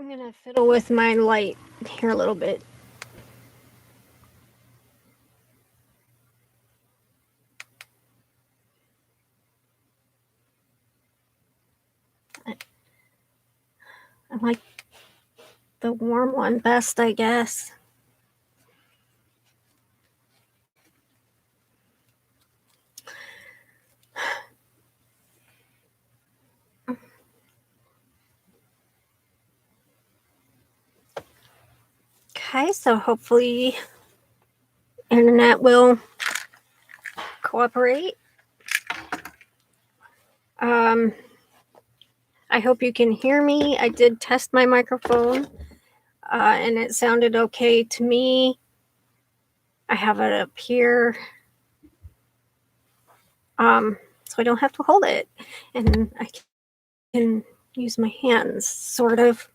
I'm gonna fiddle with my light here a little bit. I like the warm one best, I guess. Okay, so hopefully internet will cooperate. I hope you can hear me. I did test my microphone and it sounded okay to me. I have it up here so I don't have to hold it, and I can use my hands, sort of.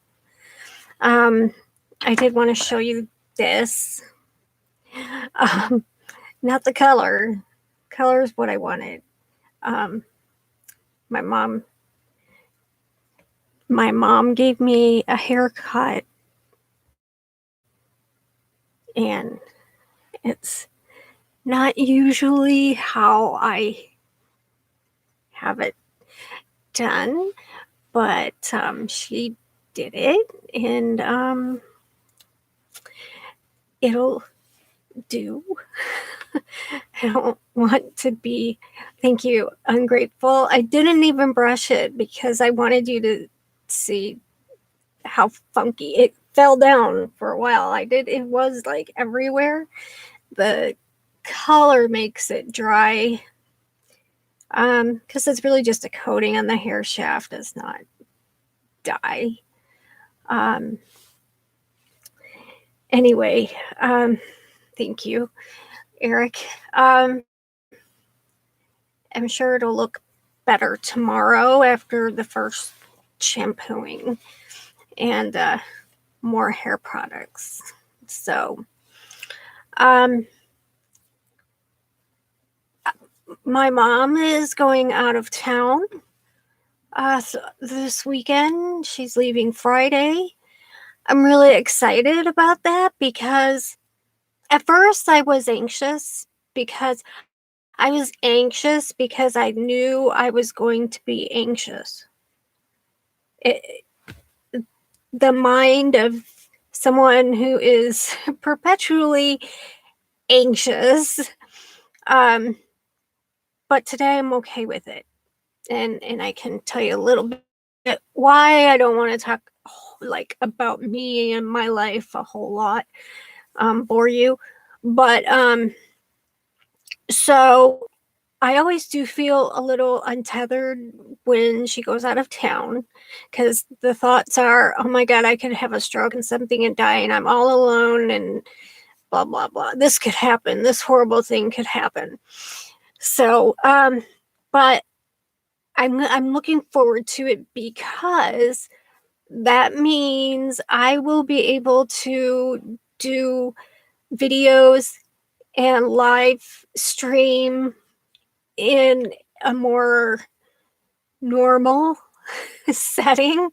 I did want to show you this. Not the color. Color is what I wanted. My mom gave me a haircut, and it's not usually how I have it done, but she did it, and it'll do. I don't want to be, thank you, ungrateful. I didn't even brush it because I wanted you to see how funky it fell down for a while. It was like everywhere. The color makes it dry because it's really just a coating on the hair shaft, it's not dye. Anyway, thank you, Eric. I'm sure it'll look better tomorrow after the first shampooing and more hair products. So, my mom is going out of town this weekend. She's leaving Friday. I'm really excited about that because at first I was anxious because I knew I was going to be anxious. The mind of someone who is perpetually anxious. But today I'm okay with it. And I can tell you a little bit why. I don't want to talk like about me and my life a whole lot, bore you. But so I always do feel a little untethered when she goes out of town because the thoughts are, oh my God, I could have a stroke and something and die, and I'm all alone, and blah, blah, blah. This could happen. This horrible thing could happen. So, but I'm looking forward to it because that means I will be able to do videos and live stream in a more normal setting.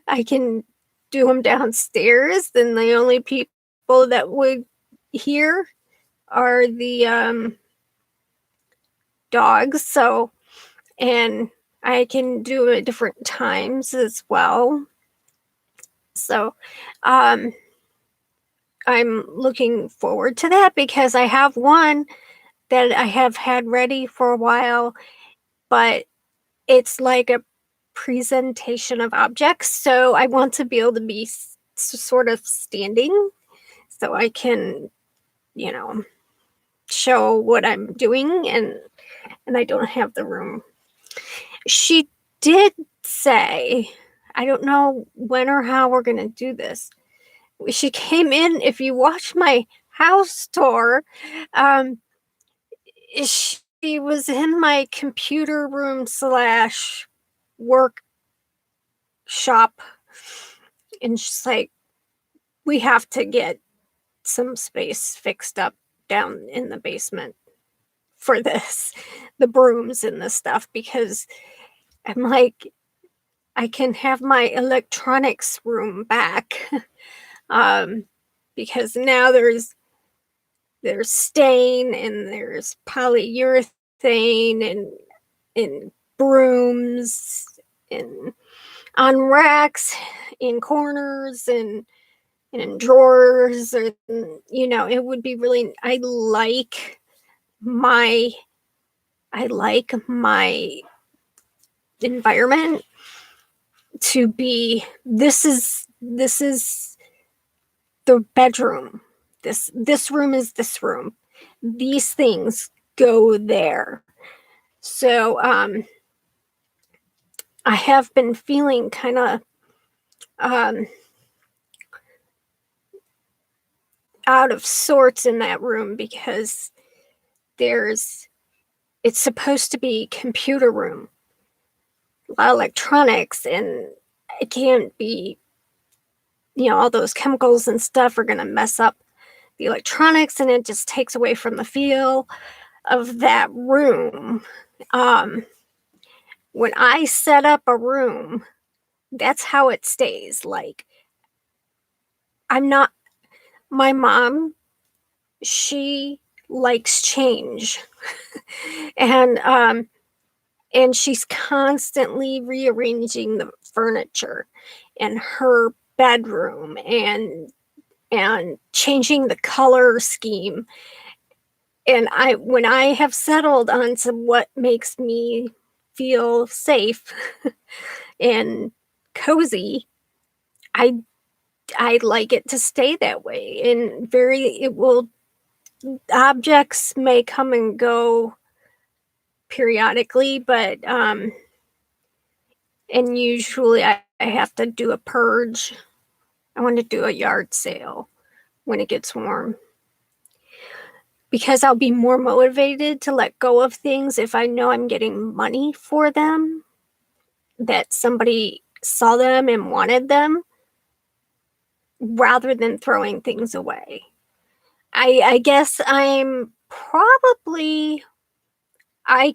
I can do them downstairs, then the only people that would hear are the dogs. So, and I can do it at different times as well. So, I'm looking forward to that because I have one that I have had ready for a while, but it's like a presentation of objects. So I want to be able to be sort of standing so I can, show what I'm doing, and I don't have the room. She did say, I don't know when or how we're going to do this. She came in, if you watch my house tour, she was in my computer room / work shop, and she's like, we have to get some space fixed up down in the basement for this, the brooms and the stuff, because I'm like, I can have my electronics room back. um, because now there's stain and there's polyurethane and brooms and on racks in corners and in drawers, or it would be really my I like my environment to be this is the bedroom. This room is this room. These things go there. So I have been feeling kind of um, out of sorts in that room because there's it's supposed to be computer room, electronics, and it can't be, all those chemicals and stuff are going to mess up the electronics, and it just takes away from the feel of that room. Um, when I set up a room, that's how it stays. Like, I'm not, my mom, she likes change. and, um, and she's constantly rearranging the furniture in her bedroom and changing the color scheme. And when I have settled onto what makes me feel safe and cozy, I I like it to stay that way. And it will objects may come and go periodically, but and usually I have to do a purge. I want to do a yard sale when it gets warm, because I'll be more motivated to let go of things if I know I'm getting money for them, that somebody saw them and wanted them, rather than throwing things away. I guess I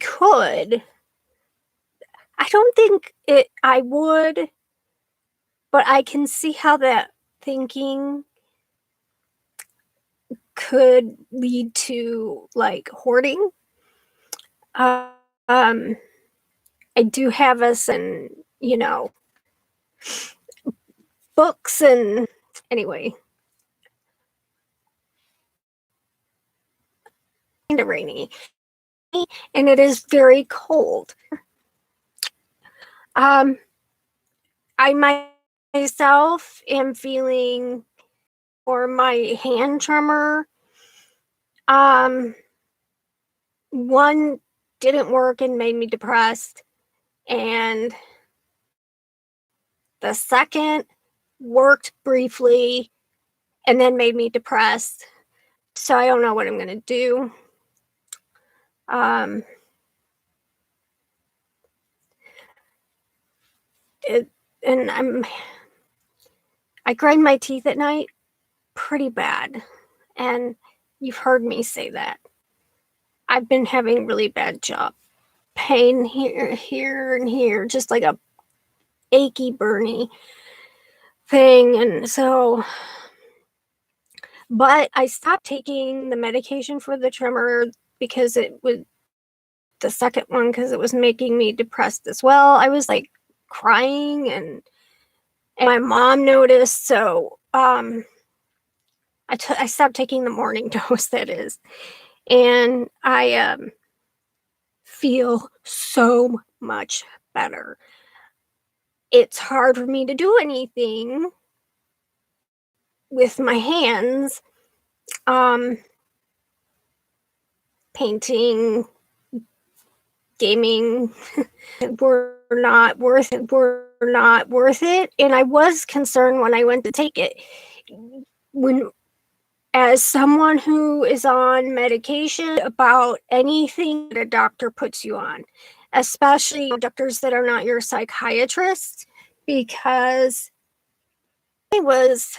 could. I don't think I would, but I can see how that thinking could lead to like hoarding. Uh, um, I do have us and books and anyway, kind of rainy, and it is very cold. Um, I myself am feeling, or my hand tremor. Um, one didn't work and made me depressed, and the second worked briefly and then made me depressed. So I don't know what I'm gonna do. Um, it, and I grind my teeth at night pretty bad, and you've heard me say that. I've been having really bad jaw pain here, and here, just like a achy, burny thing, and so. But I stopped taking the medication for the tremor because it was the second one, because it was making me depressed as well. I was like crying, and my mom noticed, so I stopped taking the morning dose, that is, and I feel so much better. It's hard for me to do anything with my hands, um painting, gaming, were not worth it. And I was concerned when I went to take it. When As someone who is on medication, about anything that a doctor puts you on, especially doctors that are not your psychiatrist, because I was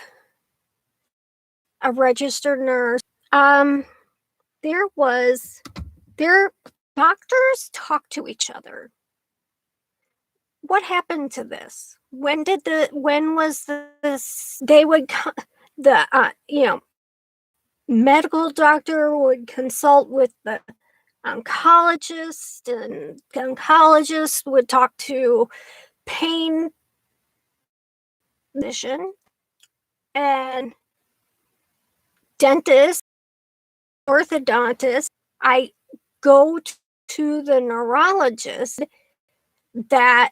a registered nurse. Um, there was their doctors talk to each other. what happened to this? When was this they would co the, medical doctor would consult with the oncologist, and the oncologist would talk to pain physician and dentist, orthodontist. I go to the neurologist that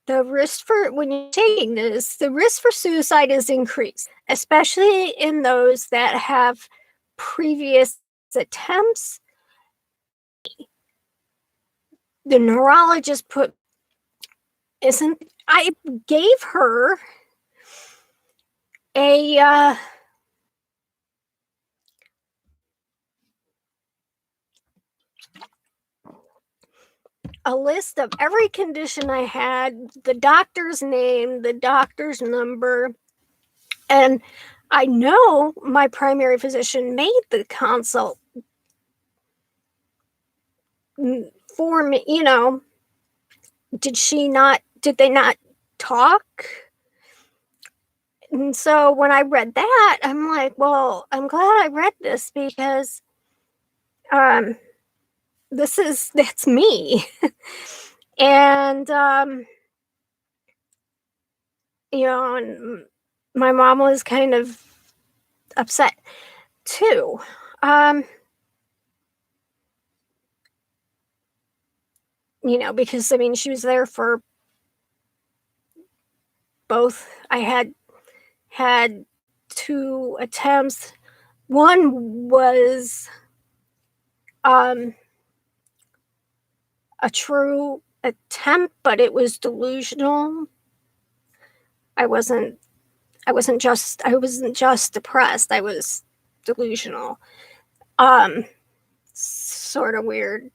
the risk for when you're taking this, the risk for suicide is increased, especially in those that have previous attempts. The neurologist put isn't I gave her a a list of every condition I had, the doctor's name, the doctor's number, and I know my primary physician made the consult for me, did they not talk? And so when I read that, I'm like, well, I'm glad I read this because um that's me. And and my mom was kind of upset too. Um, because I mean she was there for both. I had two attempts. One was um a true attempt, but it was delusional. I wasn't I wasn't just depressed. I was delusional. Um Sort of weird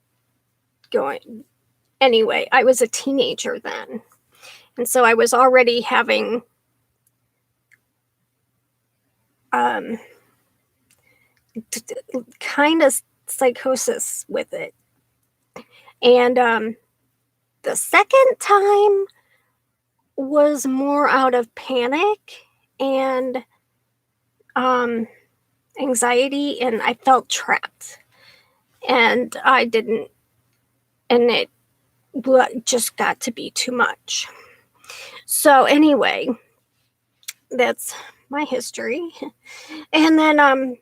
going. Anyway, I was a teenager then. And so I was already having um kind of psychosis with it. And the second time was more out of panic and um anxiety, and I felt trapped. And I didn't and it just got to be too much. So anyway, that's my history. And then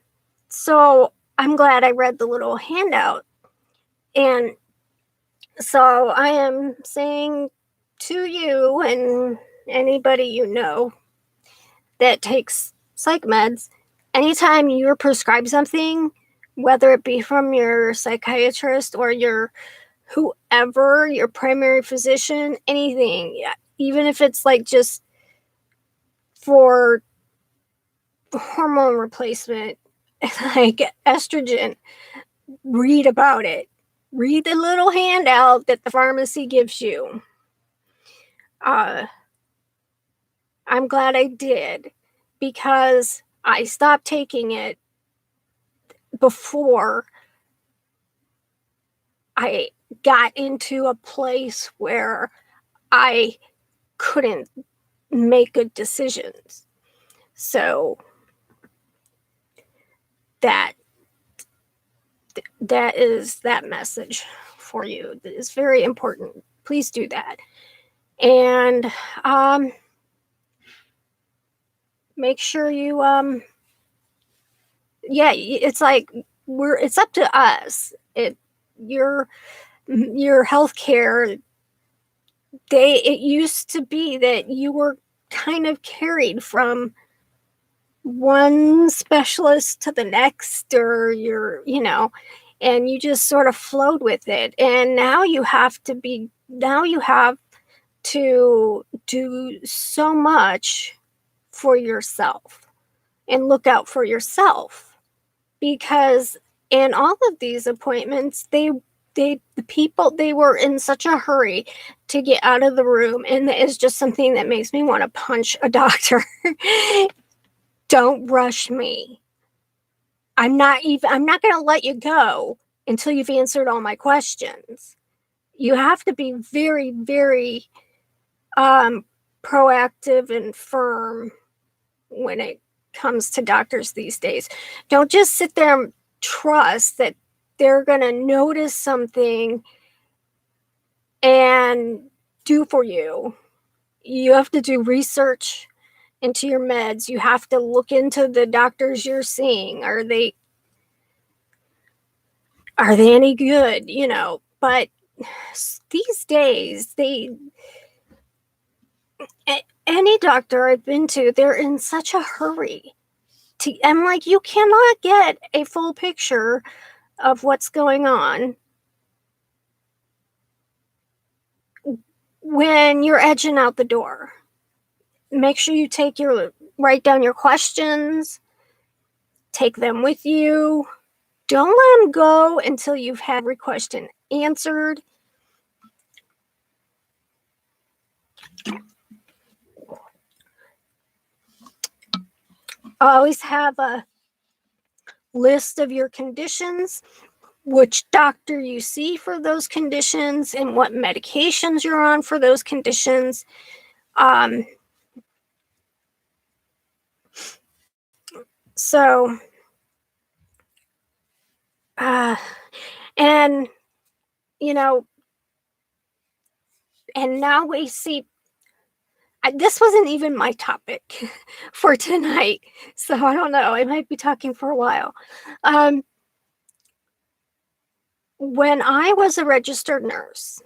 so I'm glad I read the little handout. And so I am saying to you and anybody that takes psych meds, anytime you're prescribed something, whether it be from your psychiatrist or whoever, your primary physician, anything, yeah, even if it's like just for hormone replacement, like estrogen, read about it. Read the little handout that the pharmacy gives you. Uh, I'm glad I did because I stopped taking it before I got into a place where I couldn't make good decisions. So that that is that message for you. That is very important. Please do that. And make sure you yeah, it's like it's up to us. Your healthcare, it used to be that you were kind of carried from one specialist to the next, or and you just sort of flowed with it. And now you have to do so much for yourself and look out for yourself, because in all of these appointments, the people, they were in such a hurry to get out of the room, and that is just something that makes me want to punch a doctor. Don't rush me. I'm not going to let you go until you've answered all my questions. You have to be very, very um, proactive and firm when it comes to doctors these days. Don't just sit there and trust that they're going to notice something and do for you. You have to do research into your meds. You have to look into the doctors you're seeing. Are they any good, But these days, any doctor I've been to, they're in such a hurry. I'm like, you cannot get a full picture of what's going on when you're edging out the door. Make sure you write down your questions, take them with you. Don't let them go until you've had every question answered. Always have a list of your conditions, which doctor you see for those conditions, and what medications you're on for those conditions. So, and, and now we see, this wasn't even my topic for tonight, so I don't know. I might be talking for a while. When I was a registered nurse,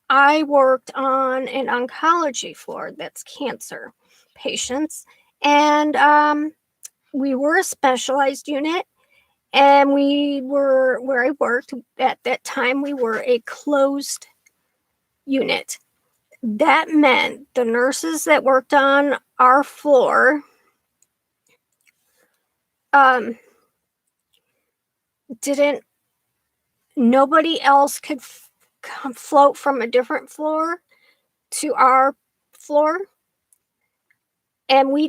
I worked on an oncology floor that's cancer patients, and we were a specialized unit, and where I worked at that time, we were a closed unit. That meant the nurses that worked on our floor nobody else could float from a different floor to our floor, and we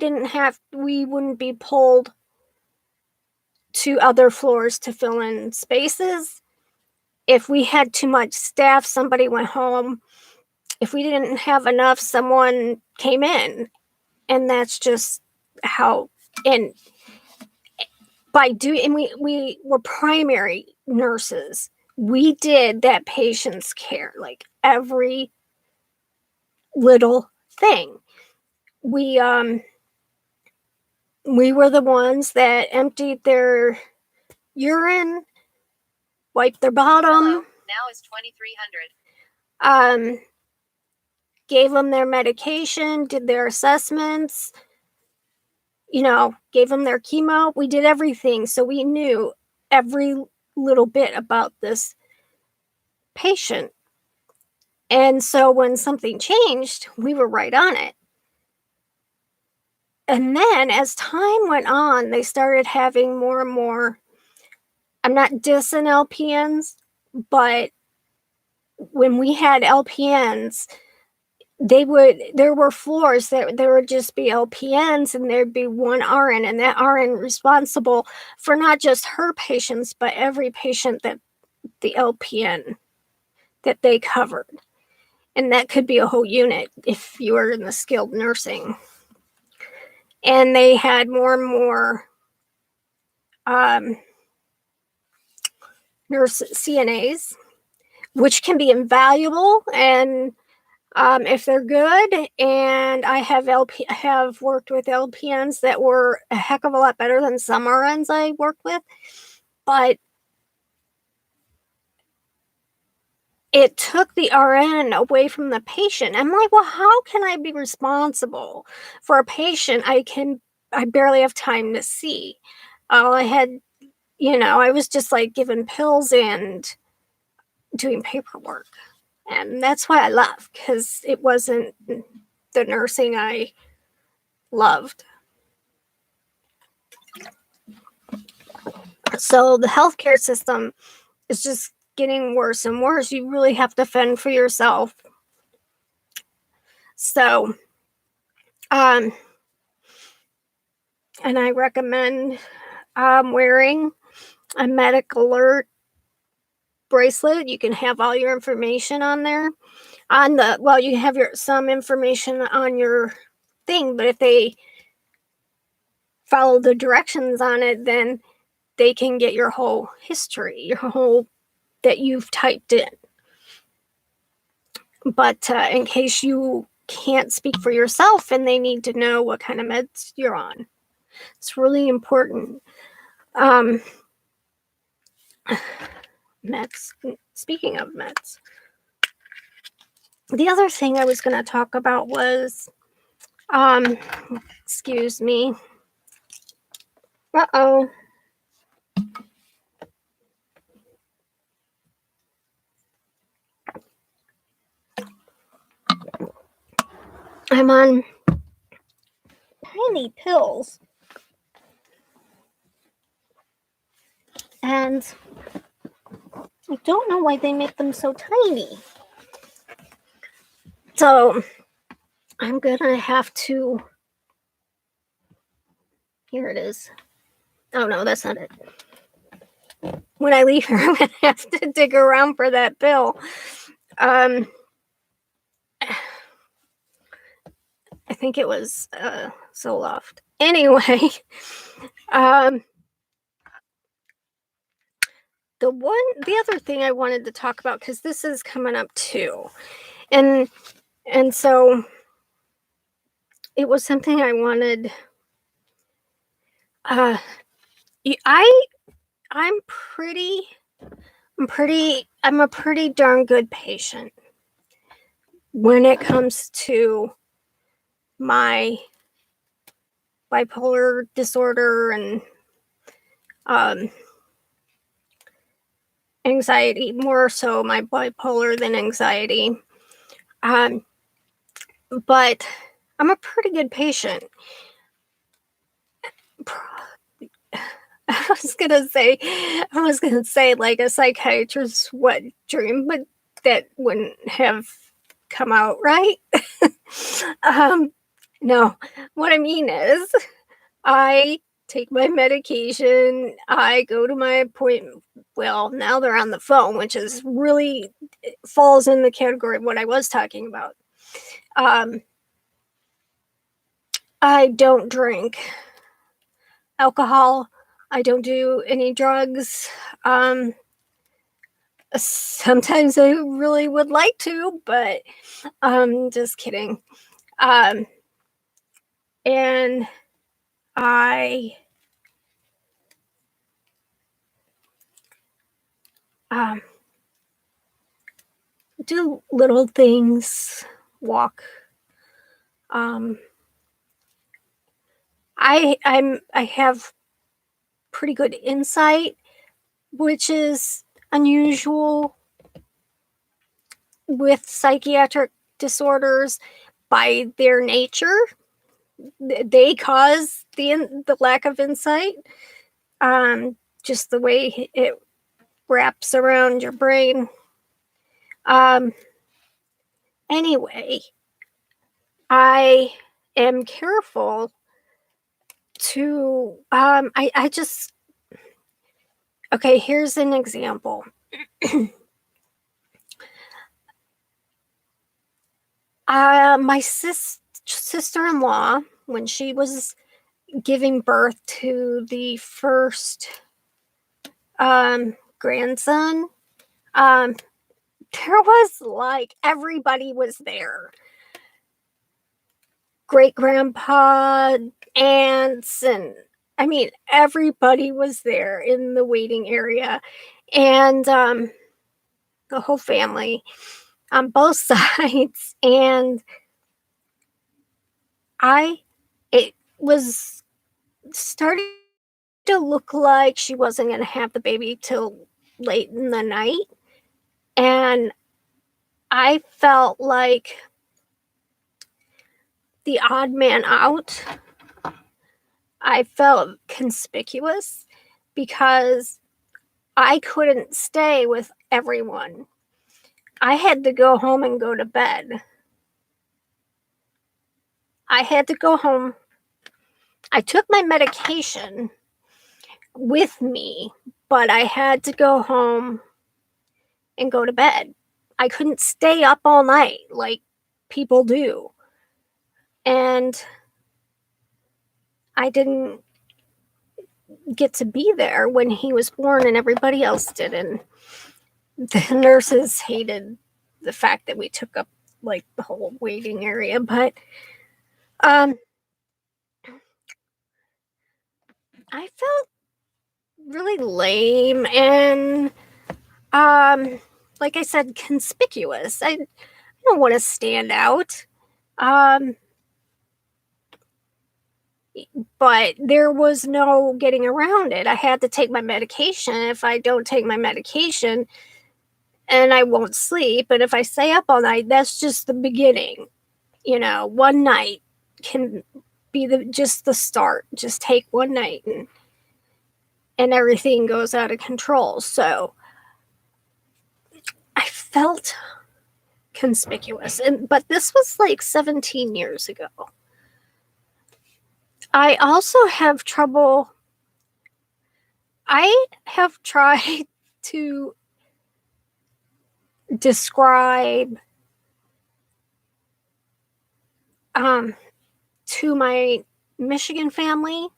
wouldn't be pulled to other floors to fill in spaces. If we had too much staff, somebody went home. If we didn't have enough, someone came in, and that's just how. And we were primary nurses. We did that patient's care, like every little thing. We were the ones that emptied their urine, wiped their bottom. Hello, now is 2300. Gave them their medication, did their assessments, gave them their chemo. We did everything, so we knew every little bit about this patient. And so when something changed, we were right on it. And then as time went on, they started having more and more. I'm not dissing LPNs, but when we had LPNs, there were floors that there would just be LPNs, and there'd be one RN, and that RN responsible for not just her patients, but every patient that the LPN that they covered. And that could be a whole unit if you were in the skilled nursing. And they had more and more nurse CNAs, which can be invaluable, and if they're good. And I have worked with LPNs that were a heck of a lot better than some RNs I worked with, but it took the RN away from the patient. I'm like, well, how can I be responsible for a patient I barely have time to see? All I had, I was just like giving pills and doing paperwork. And that's why I left, because it wasn't the nursing I loved. So the healthcare system is just getting worse and worse. You really have to fend for yourself. So, and I recommend wearing a medic alert bracelet. You can have all your information on there. on the well, you have some information on your thing, but if they follow the directions on it, then they can get your whole history, your whole that you've typed in. But in case you can't speak for yourself and they need to know what kind of meds you're on, it's really important. Meds. Speaking of meds, the other thing I was going to talk about was, excuse me. Uh-oh. I'm on tiny pills. And I don't know why they make them so tiny. So I'm going to have to... Here it is. Oh, no, that's not it. When I leave here, I'm going to have to dig around for that pill. I think it was Zoloft. Anyway, the other thing I wanted to talk about, because this is coming up too, and so it was something I wanted. I'm a pretty darn good patient when it comes to my bipolar disorder and anxiety, more so my bipolar than anxiety. But I'm a pretty good patient. I was gonna say like a psychiatrist's wet dream, but that wouldn't have come out right. No, what I mean is I take my medication, I go to my appointment. Well, now they're on the phone, which is really falls in the category of what I was talking about. I don't drink alcohol. I don't do any drugs. Sometimes I really would like to, but just kidding. And I do little things, walk. I have pretty good insight, which is unusual with psychiatric disorders by their nature. They cause the lack of insight. Just the way it wraps around your brain. Anyway, I am careful to I just okay, here's an example. My sister-in-law, when she was giving birth to the first grandson, there was like everybody was there. Great grandpa, aunts, and I mean everybody was there in the waiting area, and the whole family on both sides. And it was starting to look like she wasn't going to have the baby till late in the night, and I felt like the odd man out. I felt conspicuous because I couldn't stay with everyone. I had to go home and go to bed. I had to go home. I took my medication with me, but I had to go home and go to bed. I couldn't stay up all night like people do. And I didn't get to be there when he was born and everybody else did. And the nurses hated the fact that we took up like the whole waiting area. But um, I felt really lame and like I said, conspicuous. I don't want to stand out. Um, but there was no getting around it. I had to take my medication. If I don't take my medication, and I won't sleep, and if I stay up all night, that's just the beginning. One night can be just the start. Just take one night and everything goes out of control. So I felt conspicuous, but this was like 17 years ago. I also have trouble. I have tried to describe to my Michigan family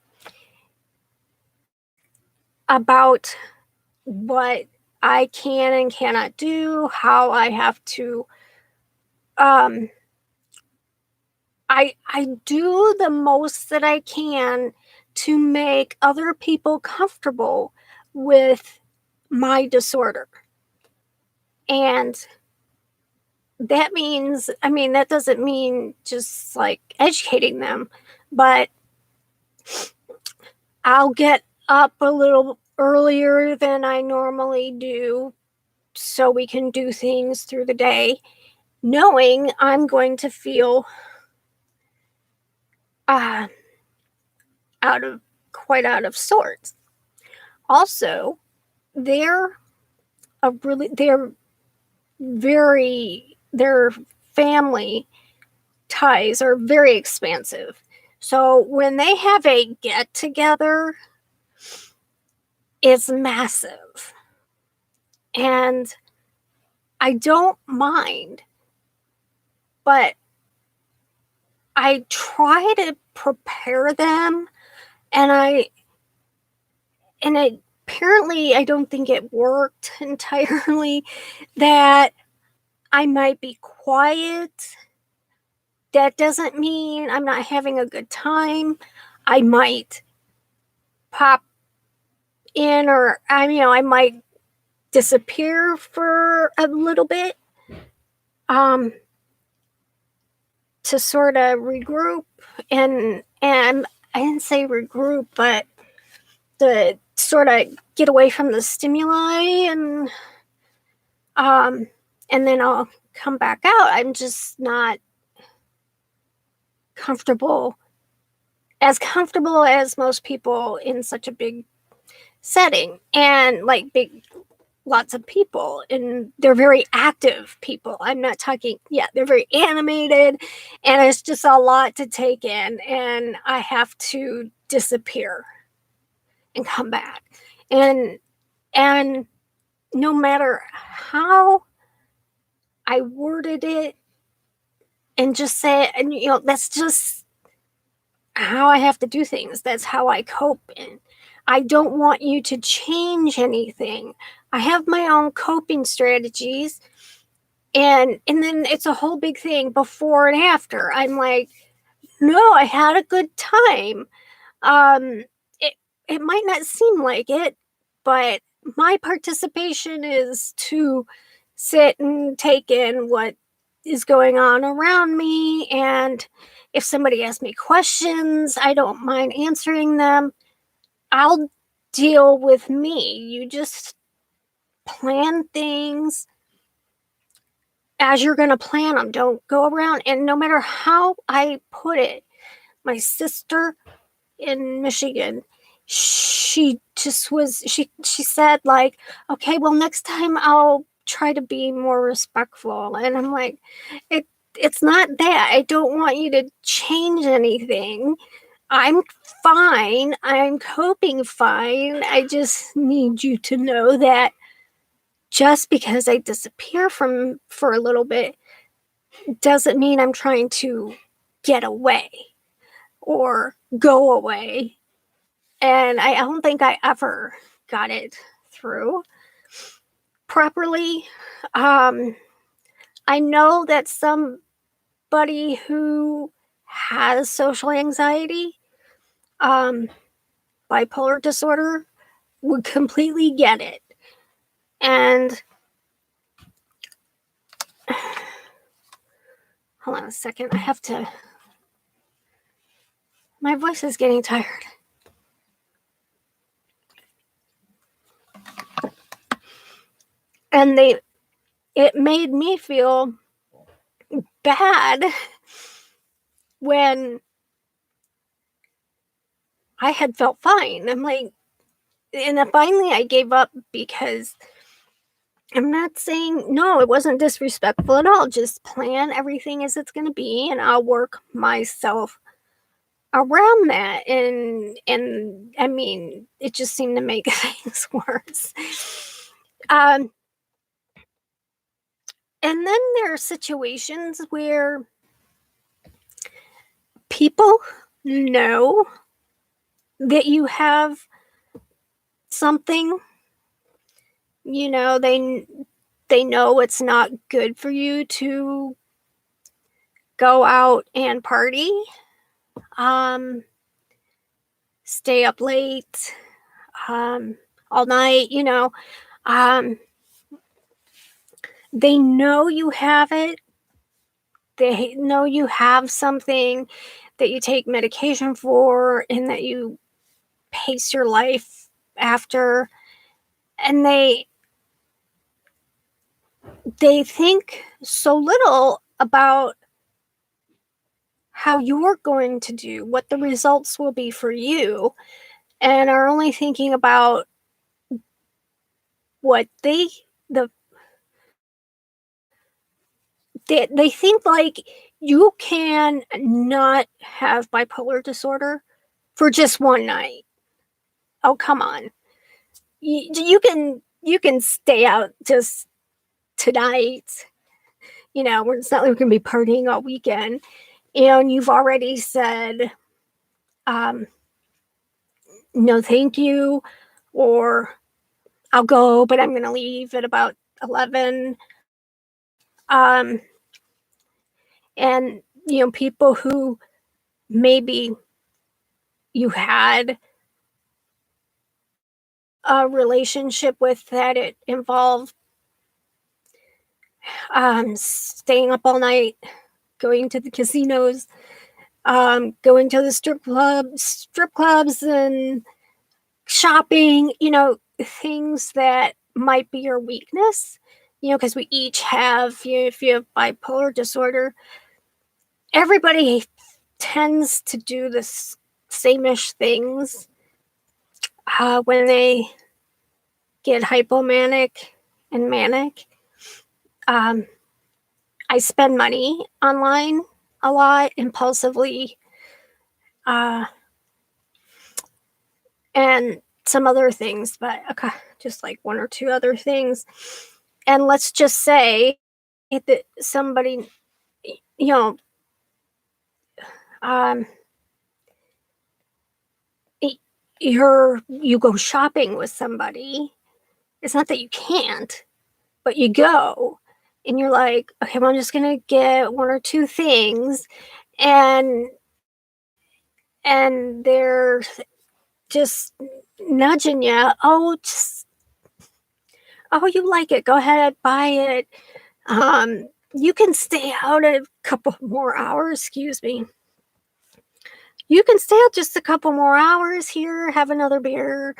about what I can and cannot do, how I have to I do the most that I can to make other people comfortable with my disorder. And that means, that doesn't mean just like educating them, but I'll get up a little earlier than I normally do so we can do things through the day, knowing I'm going to feel uh, out of out of sorts. Also, they're they're their family ties are very expansive. So when they have a get together, it's massive. And I don't mind, but I try to prepare them, and apparently I don't think it worked entirely, that I might be quiet. That doesn't mean I'm not having a good time. I might pop in, or I might disappear for a little bit to sort of regroup, and I didn't say regroup, but to sort of get away from the stimuli, and then I'll come back out. I'm just not comfortable as most people in such a big setting, and like big lots of people, and they're very active people. I'm not talking, they're very animated, and it's just a lot to take in, and I have to disappear and come back. And no matter how I worded it and just say it, and that's just how I have to do things. That's how I cope. And I don't want you to change anything. I have my own coping strategies. And then it's a whole big thing before and after. I'm like, no, I had a good time. It might not seem like it, but my participation is to sit and take in what is going on around me. And if somebody asks me questions, I don't mind answering them. I'll deal with me. You just plan things as you're going to plan them. Don't go around. And no matter how I put it, my sister in Michigan, she said, like, okay, well, next time I'll try to be more respectful. And I'm like, it's not that. I don't want you to change anything. I'm fine. I'm coping fine. I just need you to know that just because I disappear for a little bit doesn't mean I'm trying to get away or go away. And I don't think I ever got it through properly. I know that somebody who has social anxiety, um, bipolar disorder, would completely get it. And hold on a second, my voice is getting tired. And it made me feel bad when I had felt fine. I'm like, and then finally I gave up because I'm not saying, no, it wasn't disrespectful at all. Just plan everything as it's going to be, and I'll work myself around that. And I mean, it just seemed to make things worse. Um, and then there are situations where people know that you have something, they know it's not good for you to go out and party, um, stay up late, um, all night, um, they know you have it. They know you have something that you take medication for and that you pace your life after. And they think so little about how you're going to do, what the results will be for you, and are only thinking about what the they think like you can not have bipolar disorder for just one night. Oh, come on. You can stay out just tonight. It's not like we're going to be partying all weekend. And you've already said, um, no, thank you, or I'll go, but I'm going to leave at about 11. Um, and, people who maybe you had a relationship with that it involved staying up all night, going to the casinos, going to the strip clubs and shopping, things that might be your weakness, because we each have, if you have bipolar disorder, everybody tends to do the same-ish things when they get hypomanic and manic. I spend money online a lot, impulsively, and some other things, but just like one or two other things. And let's just say that somebody, you know, um, you go shopping with somebody. It's not that you can't, but you go and you're like, okay, well, I'm just gonna get one or two things, and they're just nudging you. Oh, you like it? Go ahead, buy it. You can stay out a couple more hours. Excuse me. You can stay out just a couple more hours here, have another beer,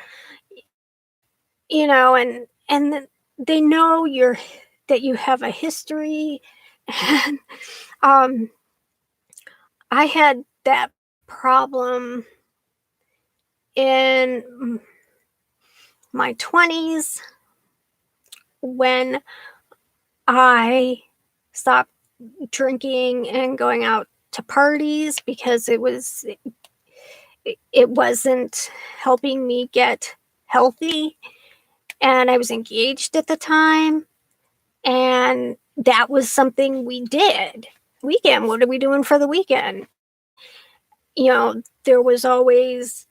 and they know that you have a history. And I had that problem in my 20s when I stopped drinking and going out to parties because it wasn't helping me get healthy. and I was engaged at the time, and that was something we did. Weekend, what are we doing for the weekend? There was always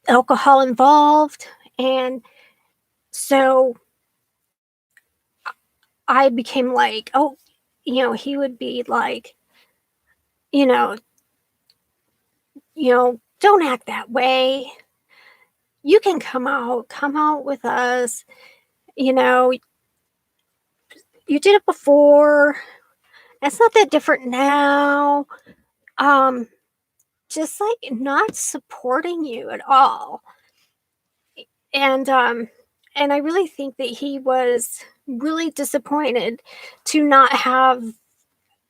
alcohol involved, and so I became like, oh, he would be like, you know, don't act that way. You can come out with us. You know, you did it before. It's not that different now. Um, just like not supporting you at all. And and I really think that he was really disappointed to not have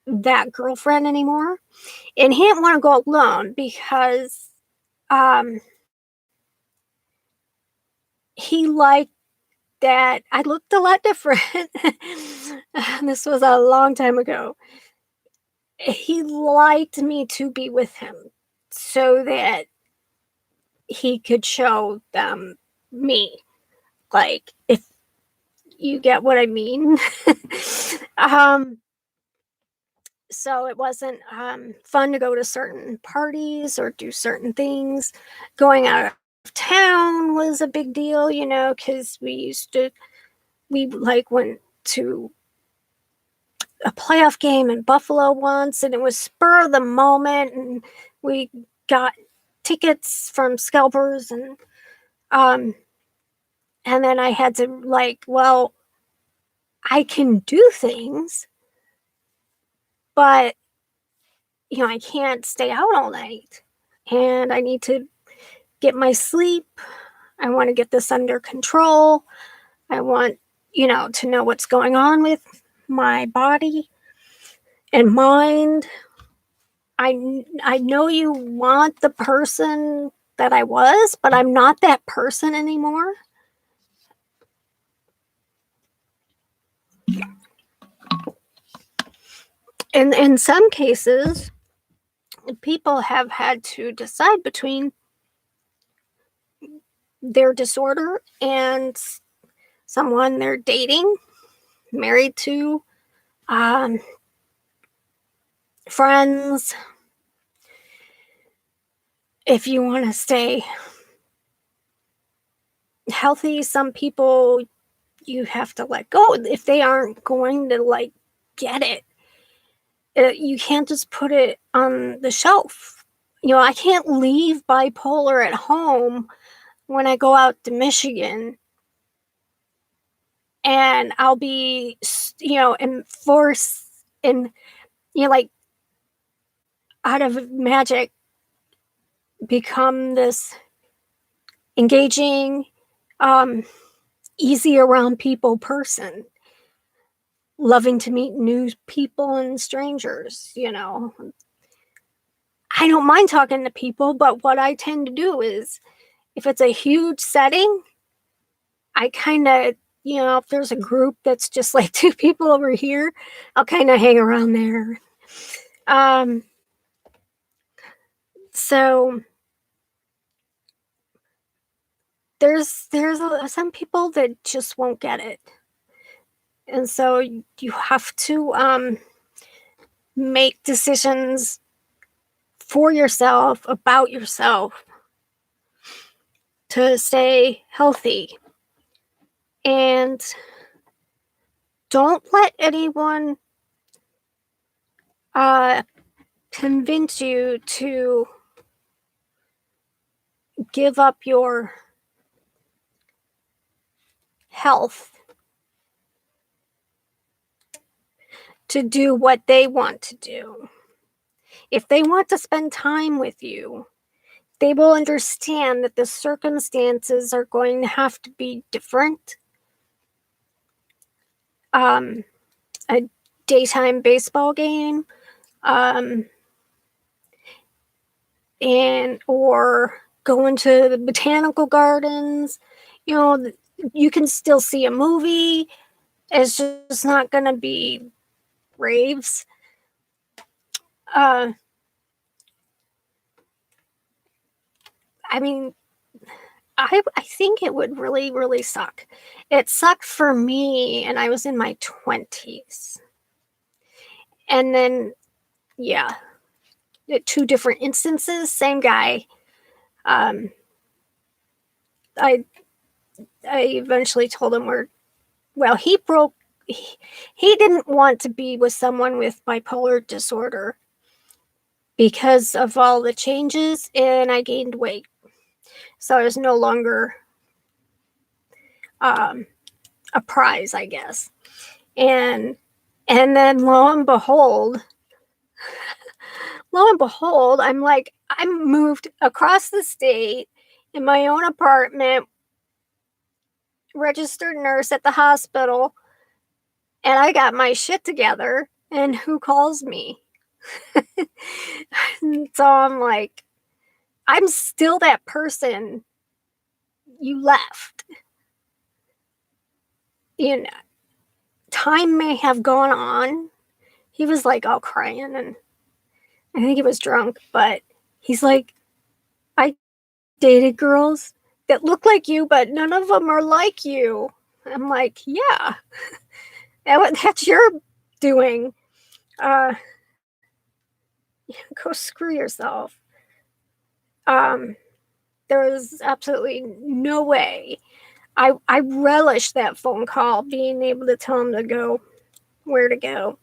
that girlfriend anymore. And he didn't want to go alone because um he liked that I looked a lot different. This was a long time ago. He liked me to be with him so that he could show them me. Like, if you get what I mean. um, so it wasn't fun to go to certain parties or do certain things. Going out of town was a big deal, because we like went to a playoff game in Buffalo once, and it was spur of the moment, and we got tickets from scalpers, um and then I had to, like, well, I can do things, but I can't stay out all night, and I need to get my sleep. I want to get this under control. I want, to know what's going on with my body and mind. I know you want the person that I was, but I'm not that person anymore. And in some cases, people have had to decide between their disorder and someone they're dating, married to, um, friends. If you want to stay healthy, some people you have to let go if they aren't going to, like, get it. You can't just put it on the shelf. I can't leave bipolar at home when I go out to Michigan, and I'll be, enforced and, like, out of magic, become this engaging, um, easy around people person, loving to meet new people and strangers. I don't mind talking to people, but what I tend to do is, if it's a huge setting, I kind of, if there's a group that's just like two people over here, I'll kind of hang around there. Um, so there's some people that just won't get it, and so you have to make decisions for yourself, about yourself, to stay healthy, and don't let anyone uh, convince you to give up your health to do what they want to do. If they want to spend time with you, they will understand that the circumstances are going to have to be different. A daytime baseball game, um, and or going to the botanical gardens. You can still see a movie. It's just not going to be raves. Uh, I mean, I think it would really, really suck. It sucked for me, and I was in my 20s. And then, yeah, two different instances, same guy. Um, I I eventually told him he broke. He didn't want to be with someone with bipolar disorder because of all the changes, and I gained weight, so I was no longer um, a prize, I guess. And then lo and behold, I'm moved across the state in my own apartment, registered nurse at the hospital, and I got my shit together. And who calls me? So I'm like, I'm still that person you left. You know, time may have gone on. He was like all crying, and I think he was drunk, but he's like, I dated girls that look like you, but none of them are like you. I'm like, yeah, that's your doing. Uh, go screw yourself. Um, there was absolutely no way. I relished that phone call, being able to tell him to go, where to go.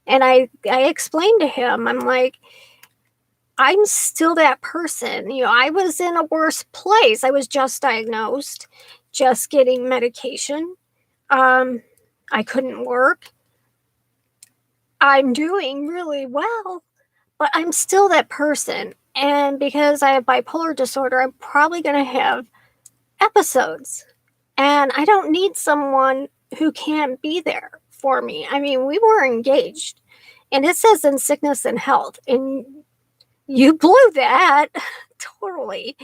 And I explained to him, I'm like, I'm still that person. I was in a worse place. I was just diagnosed, just getting medication. Um, I couldn't work. I'm doing really well, but I'm still that person. And because I have bipolar disorder, I'm probably going to have episodes. And I don't need someone who can't be there for me. I mean, we were engaged, and it says in sickness and health, and you blew that totally.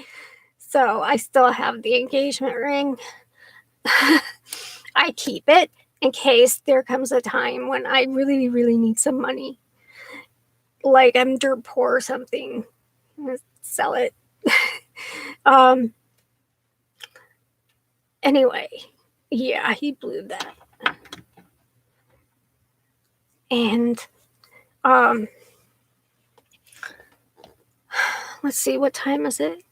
So I still have the engagement ring. I keep it in case there comes a time when I really, really need some money. Like I'm dirt poor or something. Sell it. um anyway, yeah, he blew that. And um let's see, what time is it?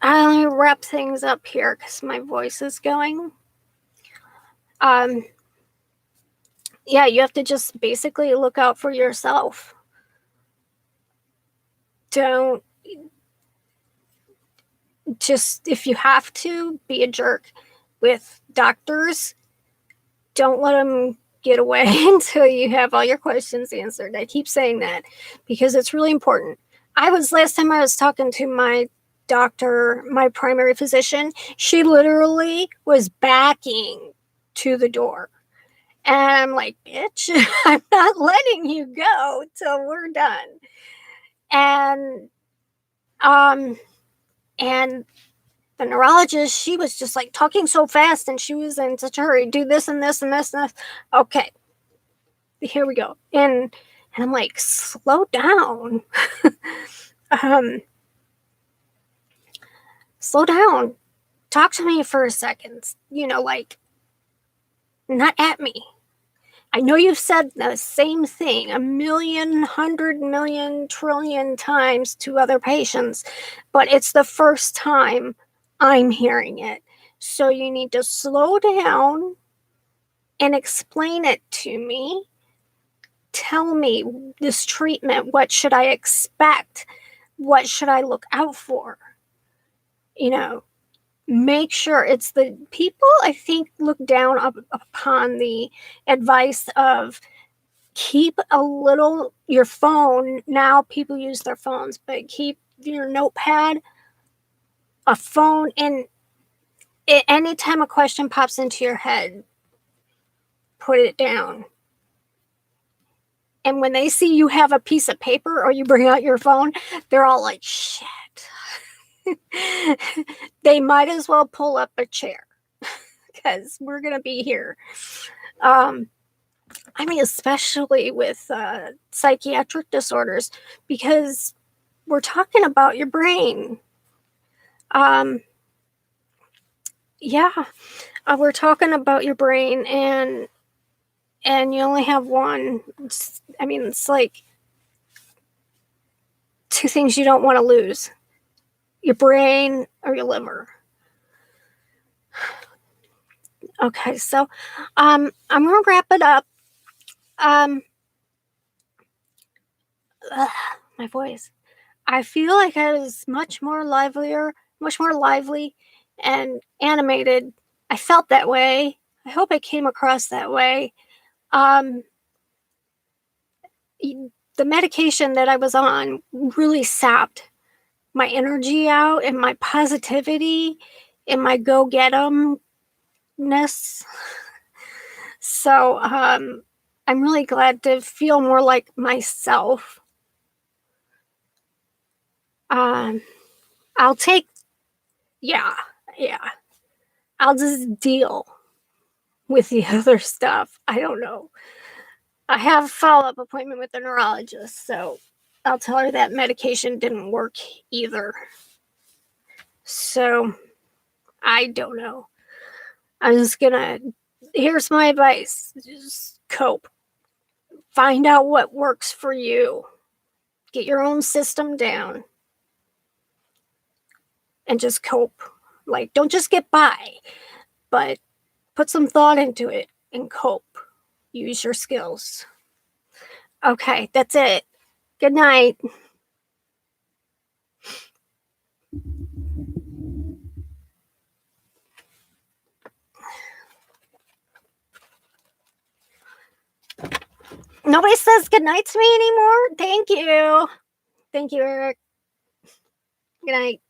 I'll wrap things up here because my voice is going. Yeah, you have to just basically look out for yourself. Don't just, if you have to, be a jerk with doctors. Don't let them get away until you have all your questions answered. I keep saying that because it's really important. Last time I was talking to my doctor, my primary physician, she literally was backing to the door. And I'm like, bitch, I'm not letting you go till we're done. And and the neurologist, she was just like talking so fast, and she was in such a hurry. Do this and this and this and this. Okay, here we go. And I'm like, slow down. um, Slow down. Talk to me for a second. Like, not at me. I know you've said the same thing a million, 100 million, trillion times to other patients, but it's the first time I'm hearing it. So you need to slow down and explain it to me. Tell me this treatment. What should I expect? What should I look out for? Make sure it's the people, I think, look down upon the advice of keep your phone. Now people use their phones, but keep your notepad, a phone, and anytime a question pops into your head, put it down. And when they see you have a piece of paper or you bring out your phone, they're all like, shit. They might as well pull up a chair because we're going to be here. Especially with psychiatric disorders, because we're talking about your brain. Um, yeah, we're talking about your brain, and you only have one. I mean, it's like two things you don't want to lose: your brain or your liver. Okay, so I'm gonna wrap it up. Um, ugh, my voice. I feel like I was much more lively and animated. I felt that way. I hope I came across that way. Um, the medication that I was on really sapped my energy out and my positivity and my go get 'emness. So I'm really glad to feel more like myself. Um, I'll take, yeah, yeah. I'll just deal with the other stuff. I don't know. I have a follow up appointment with the neurologist, so I'll tell her that medication didn't work either. So I don't know. I'm just gonna, here's my advice: just cope. Find out what works for you. Get your own system down and just cope. Like, don't just get by, but put some thought into it and cope. Use your skills. Okay, that's it. Good night. Nobody says good night to me anymore. Thank you. Thank you, Eric. Good night.